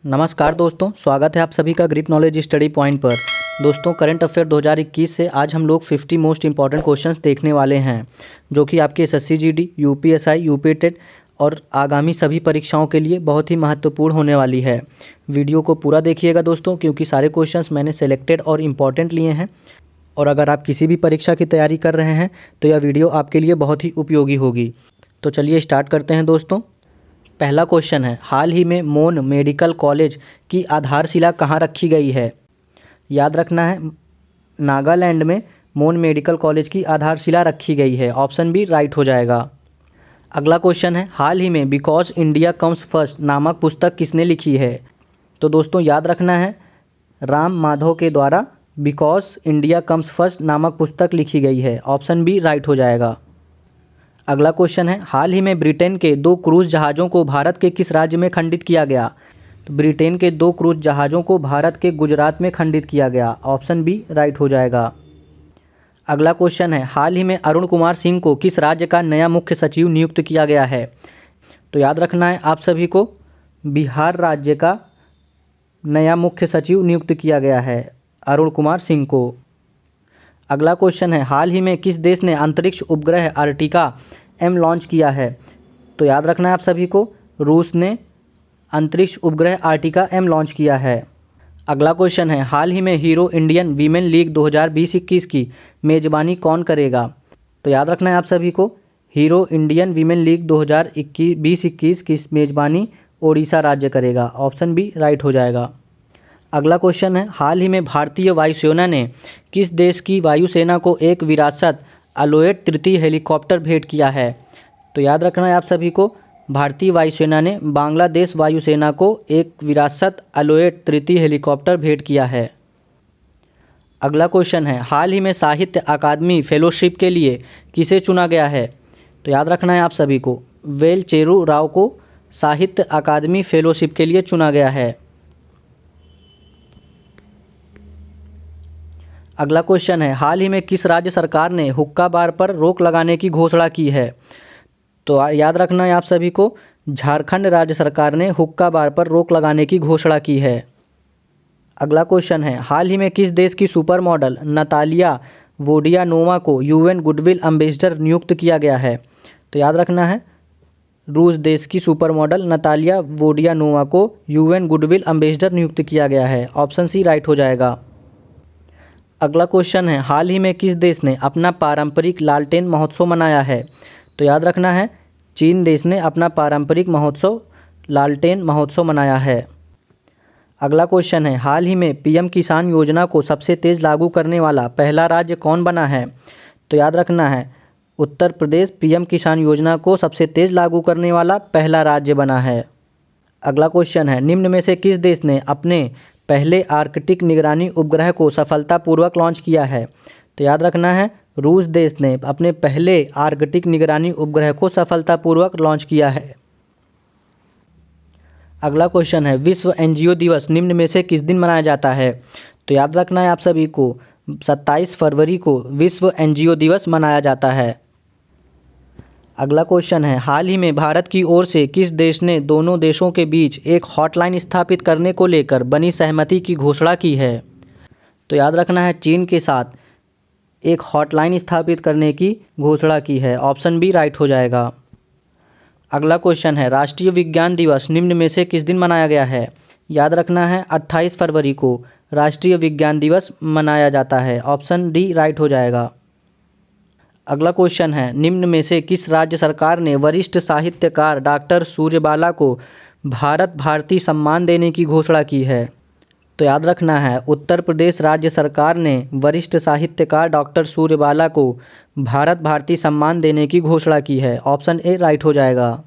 नमस्कार दोस्तों, स्वागत है आप सभी का ग्रिप नॉलेज स्टडी पॉइंट पर। दोस्तों, करंट अफेयर 2021 से आज हम लोग 50 मोस्ट इंपॉर्टेंट क्वेश्चंस देखने वाले हैं, जो कि आपके SSC GD, UPSI, UP TET और आगामी सभी परीक्षाओं के लिए बहुत ही महत्वपूर्ण होने वाली है। वीडियो को पूरा देखिएगा दोस्तों, क्योंकि सारे क्वेश्चंस मैंने सेलेक्टेड और इम्पॉर्टेंट लिए हैं। और अगर आप किसी भी परीक्षा की तैयारी कर रहे हैं तो यह वीडियो आपके लिए बहुत ही उपयोगी होगी। तो चलिए स्टार्ट करते हैं दोस्तों। पहला क्वेश्चन है, हाल ही में मोन मेडिकल कॉलेज की आधारशिला कहाँ रखी गई है? याद रखना है, नागालैंड में मोन मेडिकल कॉलेज की आधारशिला रखी गई है। ऑप्शन बी राइट हो जाएगा। अगला क्वेश्चन है, हाल ही में बिकॉज इंडिया कम्स फर्स्ट नामक पुस्तक किसने लिखी है? तो दोस्तों याद रखना है, राम माधव के द्वारा बिकॉज इंडिया कम्स फर्स्ट नामक पुस्तक लिखी गई है। ऑप्शन बी राइट हो जाएगा। अगला क्वेश्चन है, हाल ही में ब्रिटेन के 2 क्रूज जहाज़ों को भारत के किस राज्य में खंडित किया गया? तो ब्रिटेन के 2 क्रूज जहाज़ों को भारत के गुजरात में खंडित किया गया। ऑप्शन बी राइट हो जाएगा। अगला क्वेश्चन है, हाल ही में अरुण कुमार सिंह को किस राज्य का नया मुख्य सचिव नियुक्त किया गया है? तो याद रखना है आप सभी को, बिहार राज्य का नया मुख्य सचिव नियुक्त किया गया है अरुण कुमार सिंह को। अगला क्वेश्चन है, हाल ही में किस देश ने अंतरिक्ष उपग्रह अर्टिका एम लॉन्च किया है? तो याद रखना है आप सभी को, रूस ने अंतरिक्ष उपग्रह अर्टिका एम लॉन्च किया है। अगला क्वेश्चन है, हाल ही में हीरो इंडियन वीमेन लीग 2020-21 की मेजबानी कौन करेगा? तो याद रखना है आप सभी को, हीरो इंडियन वीमेन लीग 2020-21 की मेजबानी ओडिशा राज्य करेगा। ऑप्शन बी राइट हो जाएगा। अगला क्वेश्चन है, हाल ही में भारतीय वायुसेना ने किस देश की वायुसेना को एक विरासत अलोएट तृतीय हेलीकॉप्टर भेंट किया है? तो याद रखना है आप सभी को, भारतीय वायुसेना ने बांग्लादेश वायुसेना को एक विरासत अलोएट तृतीय हेलीकॉप्टर भेंट किया है। अगला क्वेश्चन है, हाल ही में साहित्य अकादमी फेलोशिप के लिए किसे चुना गया है? तो याद रखना है आप सभी को, वेलचेरू राव को साहित्य अकादमी फेलोशिप के लिए चुना गया है। अगला क्वेश्चन है, हाल ही में किस राज्य सरकार ने हुक्का बार पर रोक लगाने की घोषणा की है? तो याद रखना है आप सभी को, झारखंड राज्य सरकार ने हुक्का बार पर रोक लगाने की घोषणा की है। अगला क्वेश्चन है, हाल ही में किस देश की सुपर मॉडल नतालिया वोडियानोवा को यूएन गुडविल एम्बेसडर नियुक्त किया गया है? तो याद रखना है, रूस देश की सुपर मॉडल नतालिया वोडियानोवा को यूएन गुडविल एम्बेसडर नियुक्त किया गया है। ऑप्शन सी राइट हो जाएगा। अगला क्वेश्चन है, हाल ही में किस देश ने अपना पारंपरिक लालटेन महोत्सव मनाया है? तो याद रखना है, चीन देश ने अपना पारंपरिक महोत्सव लालटेन महोत्सव मनाया है। अगला क्वेश्चन है, हाल ही में पीएम किसान योजना को सबसे तेज लागू करने वाला पहला राज्य कौन बना है? तो याद रखना है, उत्तर प्रदेश पीएम किसान योजना को सबसे तेज लागू करने वाला पहला राज्य बना है। अगला क्वेश्चन है, निम्न में से किस देश ने अपने पहले आर्कटिक निगरानी उपग्रह को सफलतापूर्वक लॉन्च किया है? तो याद रखना है, रूस देश ने अपने पहले आर्कटिक निगरानी उपग्रह को सफलतापूर्वक लॉन्च किया है। अगला क्वेश्चन है, विश्व एनजीओ दिवस निम्न में से किस दिन मनाया जाता है? तो याद रखना है आप सभी को, 27 फरवरी को विश्व एनजीओ दिवस मनाया जाता है। अगला क्वेश्चन है, हाल ही में भारत की ओर से किस देश ने दोनों देशों के बीच एक हॉटलाइन स्थापित करने को लेकर बनी सहमति की घोषणा की है? तो याद रखना है, चीन के साथ एक हॉटलाइन स्थापित करने की घोषणा की है। ऑप्शन बी राइट हो जाएगा। अगला क्वेश्चन है, राष्ट्रीय विज्ञान दिवस निम्न में से किस दिन मनाया गया है? याद रखना है, 28 फरवरी को राष्ट्रीय विज्ञान दिवस मनाया जाता है। ऑप्शन डी राइट हो जाएगा। अगला क्वेश्चन है, निम्न में से किस राज्य सरकार ने वरिष्ठ साहित्यकार डॉक्टर सूर्यबाला को भारत भारती सम्मान देने की घोषणा की है? तो याद रखना है, उत्तर प्रदेश राज्य सरकार ने वरिष्ठ साहित्यकार डॉक्टर सूर्यबाला को भारत भारती सम्मान देने की घोषणा की है। ऑप्शन ए राइट हो जाएगा।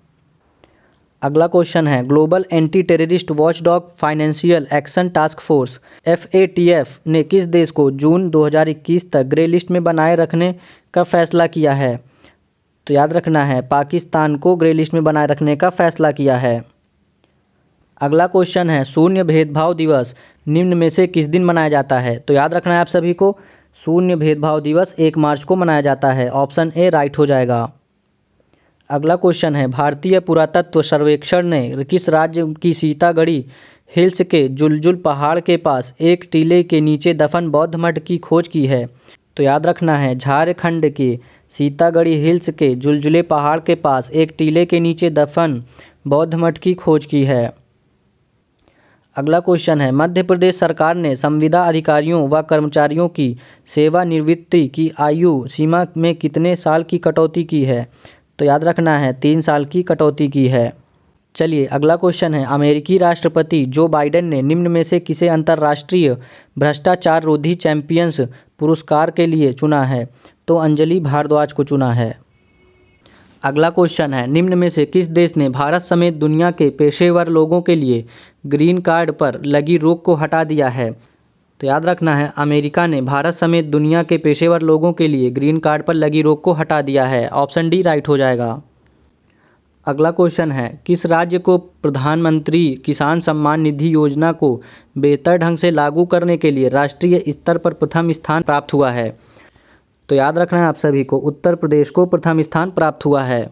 अगला क्वेश्चन है, global anti terrorist watchdog financial action task force FATF ने किस देश को जून 2021 तक ग्रे लिस्ट में बनाए रखने का फैसला किया है? तो याद रखना है, पाकिस्तान को ग्रे लिस्ट में बनाए रखने का फैसला किया है। अगला क्वेश्चन है, शून्य भेदभाव दिवस निम्न में से किस दिन मनाया जाता है? तो याद रखना है आप सभी को, शून्य भेदभाव दिवस 1 मार्च को मनाया जाता है। ऑप्शन ए राइट हो जाएगा। अगला क्वेश्चन है, भारतीय पुरातत्व सर्वेक्षण ने किस राज्य की सीतागढ़ी हिल्स के जुलजुल पहाड़ के पास एक टीले के नीचे दफन बौद्ध मठ की खोज की है? तो याद रखना है, झारखंड के सीतागढ़ी हिल्स के जुलजुले पहाड़ के पास एक टीले के नीचे दफन बौद्ध मठ की खोज की है। अगला क्वेश्चन है, मध्य प्रदेश सरकार ने संविदा अधिकारियों व कर्मचारियों की सेवानिवृत्ति की आयु सीमा में कितने साल की कटौती की है? तो याद रखना है, 3 साल की कटौती की है। चलिए अगला क्वेश्चन है, अमेरिकी राष्ट्रपति जो बाइडेन ने निम्न में से किसे अंतर्राष्ट्रीय भ्रष्टाचार रोधी चैंपियंस पुरस्कार के लिए चुना है? तो अंजलि भारद्वाज को चुना है। अगला क्वेश्चन है, निम्न में से किस देश ने भारत समेत दुनिया के पेशेवर लोगों के लिए ग्रीन कार्ड पर लगी रोक को हटा दिया है? तो याद रखना है, अमेरिका ने भारत समेत दुनिया के पेशेवर लोगों के लिए ग्रीन कार्ड पर लगी रोक को हटा दिया है। ऑप्शन डी राइट हो जाएगा। अगला क्वेश्चन है, किस राज्य को प्रधानमंत्री किसान सम्मान निधि योजना को बेहतर ढंग से लागू करने के लिए राष्ट्रीय स्तर पर प्रथम स्थान प्राप्त हुआ है? तो याद रखना है आप सभी को, उत्तर प्रदेश को प्रथम स्थान प्राप्त हुआ है।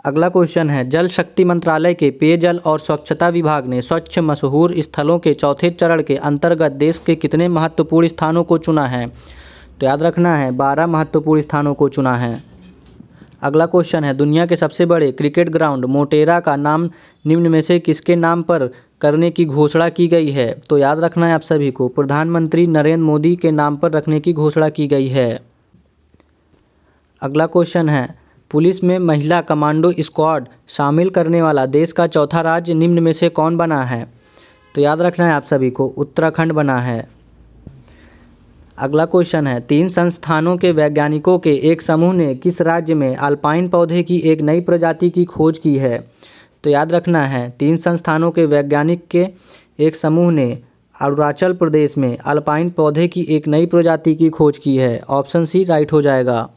अगला क्वेश्चन है, जल शक्ति मंत्रालय के पेयजल और स्वच्छता विभाग ने स्वच्छ मशहूर स्थलों के चौथे चरण के अंतर्गत देश के कितने महत्वपूर्ण स्थानों को चुना है? तो याद रखना है, 12 महत्वपूर्ण स्थानों को चुना है। अगला क्वेश्चन है, दुनिया के सबसे बड़े क्रिकेट ग्राउंड मोटेरा का नाम निम्न में से किसके नाम पर करने की घोषणा की गई है? तो याद रखना है आप सभी को, प्रधानमंत्री नरेंद्र मोदी के नाम पर रखने की घोषणा की गई है। अगला क्वेश्चन है, पुलिस में महिला कमांडो स्क्वाड शामिल करने वाला देश का चौथा राज्य निम्न में से कौन बना है? तो याद रखना है आप सभी को, उत्तराखंड बना है। अगला क्वेश्चन है, 3 संस्थानों के वैज्ञानिकों के एक समूह ने किस राज्य में अल्पाइन पौधे की एक नई प्रजाति की खोज की है? तो याद रखना है, 3 संस्थानों के वैज्ञानिक के एक समूह ने अरुणाचल प्रदेश में अल्पाइन पौधे की एक नई प्रजाति की खोज की है। ऑप्शन सी राइट हो जाएगा।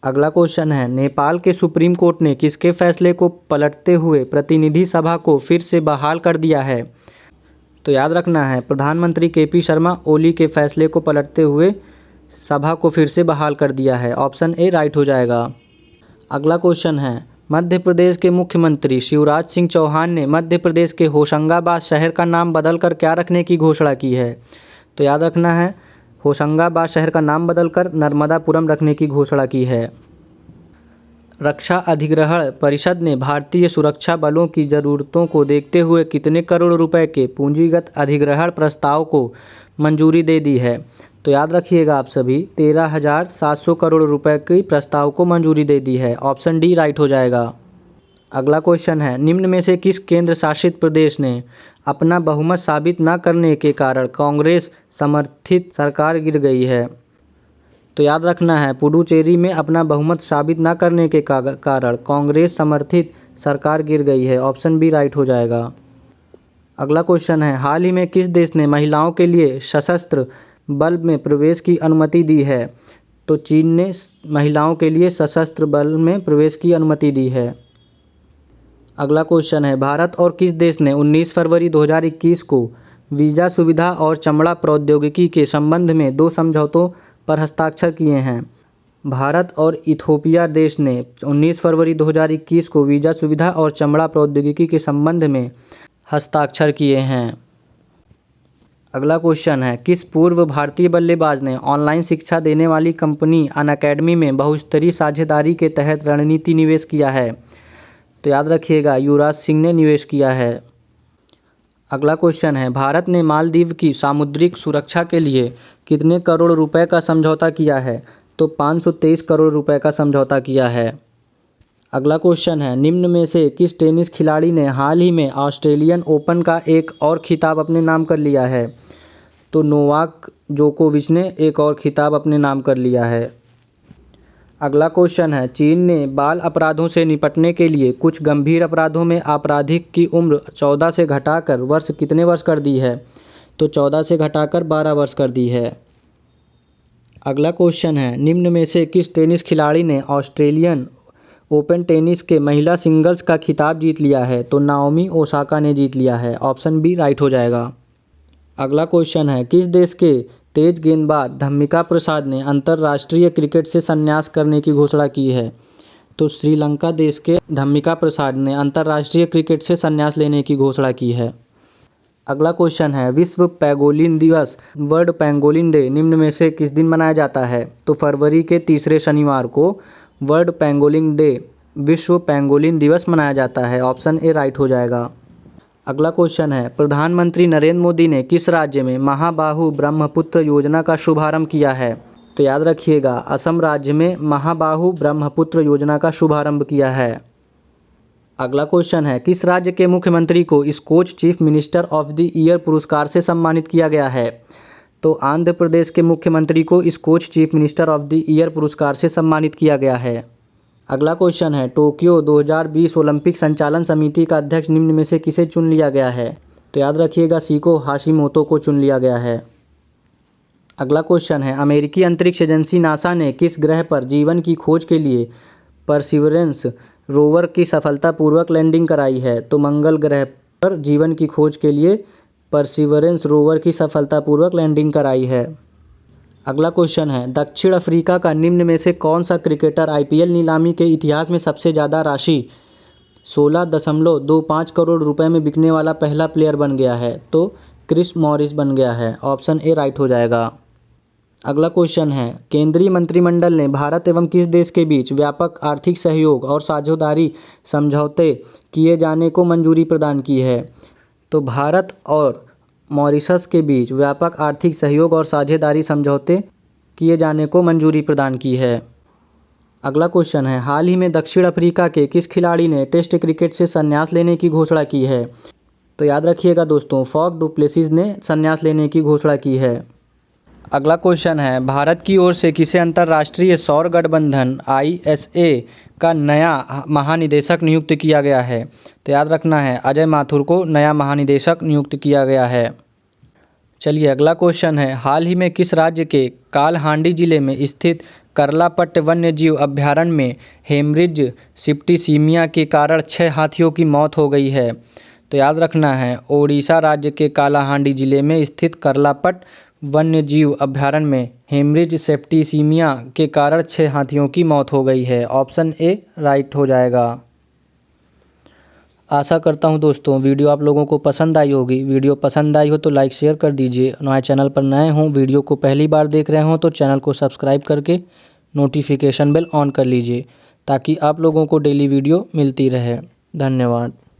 अगला क्वेश्चन है, नेपाल के सुप्रीम कोर्ट ने किसके फैसले को पलटते हुए प्रतिनिधि सभा को फिर से बहाल कर दिया है? तो याद रखना है, प्रधानमंत्री केपी शर्मा ओली के फैसले को पलटते हुए सभा को फिर से बहाल कर दिया है। ऑप्शन ए राइट हो जाएगा। अगला क्वेश्चन है, मध्य प्रदेश के मुख्यमंत्री शिवराज सिंह चौहान ने मध्य प्रदेश के होशंगाबाद शहर का नाम बदलकर क्या रखने की घोषणा की है? तो याद रखना है, होशंगाबाद शहर का नाम बदलकर नर्मदापुरम रखने की घोषणा की है। रक्षा अधिग्रहण परिषद ने भारतीय सुरक्षा बलों की ज़रूरतों को देखते हुए कितने करोड़ रुपए के पूंजीगत अधिग्रहण प्रस्ताव को मंजूरी दे दी है? तो याद रखिएगा आप सभी, 13,700 करोड़ रुपए के प्रस्ताव को मंजूरी दे दी है। ऑप्शन डी राइट हो जाएगा। अगला क्वेश्चन है, निम्न में से किस केंद्र शासित प्रदेश ने अपना बहुमत साबित न करने के कारण कांग्रेस समर्थित सरकार गिर गई है? तो याद रखना है, पुडुचेरी में अपना बहुमत साबित न करने के कारण कांग्रेस समर्थित सरकार गिर गई है। ऑप्शन बी राइट हो जाएगा। अगला क्वेश्चन है, हाल ही में किस देश ने महिलाओं के लिए सशस्त्र बल में प्रवेश की अनुमति दी है? तो चीन ने महिलाओं के लिए सशस्त्र बल में प्रवेश की अनुमति दी है। अगला क्वेश्चन है, भारत और किस देश ने 19 फरवरी 2021 को वीज़ा सुविधा और चमड़ा प्रौद्योगिकी के संबंध में 2 समझौतों पर हस्ताक्षर किए हैं? भारत और इथोपिया देश ने 19 फरवरी 2021 को वीज़ा सुविधा और चमड़ा प्रौद्योगिकी के संबंध में हस्ताक्षर किए हैं। अगला क्वेश्चन है, किस पूर्व भारतीय बल्लेबाज ने ऑनलाइन शिक्षा देने वाली कंपनी अनअकैडमी में बहुस्तरीय साझेदारी के तहत रणनीति निवेश किया है? तो याद रखिएगा, युवराज सिंह ने निवेश किया है। अगला क्वेश्चन है, भारत ने मालदीव की सामुद्रिक सुरक्षा के लिए कितने करोड़ रुपए का समझौता किया है? तो 523 करोड़ रुपए का समझौता किया है। अगला क्वेश्चन है, निम्न में से किस टेनिस खिलाड़ी ने हाल ही में ऑस्ट्रेलियन ओपन का एक और खिताब अपने नाम कर लिया है? तो नोवाक जोकोविच ने एक और खिताब अपने नाम कर लिया है। अगला क्वेश्चन है, चीन ने बाल अपराधों से निपटने के लिए कुछ गंभीर अपराधों में आपराधिक की उम्र 14 से घटाकर कितने वर्ष कर दी है? तो 14 से घटाकर 12 वर्ष कर दी है। अगला क्वेश्चन है, निम्न में से किस टेनिस खिलाड़ी ने ऑस्ट्रेलियन ओपन टेनिस के महिला सिंगल्स का खिताब जीत लिया है? तो नाओमी ओसाका ने जीत लिया है। ऑप्शन बी राइट हो जाएगा। अगला क्वेश्चन है, किस देश के तेज गेंदबाज धम्मिका प्रसाद ने अंतर्राष्ट्रीय क्रिकेट से संन्यास करने की घोषणा की है? तो श्रीलंका देश के धम्मिका प्रसाद ने अंतर्राष्ट्रीय क्रिकेट से संन्यास लेने की घोषणा की है। अगला क्वेश्चन है, विश्व पेंगोलिन दिवस वर्ल्ड पेंगोलिन डे निम्न में से किस दिन मनाया जाता है? तो फरवरी के तीसरे शनिवार को वर्ल्ड पेंगोलिन डे विश्व पेंगोलिन दिवस मनाया जाता है। ऑप्शन ए राइट हो जाएगा। अगला क्वेश्चन है, प्रधानमंत्री नरेंद्र मोदी ने किस राज्य में महाबाहु ब्रह्मपुत्र योजना का शुभारंभ किया है? तो याद रखिएगा, असम राज्य में महाबाहु ब्रह्मपुत्र योजना का शुभारंभ किया है। अगला क्वेश्चन है, किस राज्य के मुख्यमंत्री को Skoch chief minister of the year पुरस्कार से सम्मानित किया गया है? तो आंध्र प्रदेश के मुख्यमंत्री को Skoch chief minister of the year पुरस्कार से सम्मानित किया गया है। अगला क्वेश्चन है, टोक्यो 2020 ओलंपिक संचालन समिति का अध्यक्ष निम्न में से किसे चुन लिया गया है? तो याद रखिएगा, शिको हाशिमोतो को चुन लिया गया है। अगला क्वेश्चन है, अमेरिकी अंतरिक्ष एजेंसी नासा ने किस ग्रह पर जीवन की खोज के लिए परसिवरेंस रोवर की सफलतापूर्वक लैंडिंग कराई है? तो मंगल ग्रह पर जीवन की खोज के लिए परसिवरेंस रोवर की सफलतापूर्वक लैंडिंग कराई है। अगला क्वेश्चन है, दक्षिण अफ्रीका का निम्न में से कौन सा क्रिकेटर आईपीएल नीलामी के इतिहास में सबसे ज़्यादा राशि 16.25 करोड़ रुपए में बिकने वाला पहला प्लेयर बन गया है? तो क्रिस मॉरिस बन गया है। ऑप्शन ए राइट हो जाएगा। अगला क्वेश्चन है, केंद्रीय मंत्रिमंडल ने भारत एवं किस देश के बीच व्यापक आर्थिक सहयोग और साझेदारी समझौते किए जाने को मंजूरी प्रदान की है? तो भारत और मॉरिशस के बीच व्यापक आर्थिक सहयोग और साझेदारी समझौते किए जाने को मंजूरी प्रदान की है। अगला क्वेश्चन है, हाल ही में दक्षिण अफ्रीका के किस खिलाड़ी ने टेस्ट क्रिकेट से संन्यास लेने की घोषणा की है? तो याद रखिएगा दोस्तों, फॉफ डु प्लेसिस ने संन्यास लेने की घोषणा की है। अगला क्वेश्चन है, भारत की ओर से किसे अंतर्राष्ट्रीय सौर गठबंधन ISA का नया महानिदेशक नियुक्त किया गया है? तो याद रखना है, अजय माथुर को नया महानिदेशक नियुक्त किया गया है। चलिए अगला क्वेश्चन है, हाल ही में किस राज्य के कालहांडी जिले में स्थित करलापट्ट वन्यजीव अभयारण्य में हेमरिज सिप्टीसीमिया के कारण 6 हाथियों की मौत हो गई है? तो याद रखना है, ओडिशा राज्य के कालाहांडी जिले में स्थित करलापट्ट वन्यजीव अभयारण्य में हेमरिज सेप्टिसीमिया के कारण 6 हाथियों की मौत हो गई है। ऑप्शन ए राइट हो जाएगा। आशा करता हूं दोस्तों वीडियो आप लोगों को पसंद आई होगी। वीडियो पसंद आई हो तो लाइक शेयर कर दीजिए। हमारे चैनल पर नए हों, वीडियो को पहली बार देख रहे हों तो चैनल को सब्सक्राइब करके नोटिफिकेशन बेल ऑन कर लीजिए ताकि आप लोगों को डेली वीडियो मिलती रहे। धन्यवाद।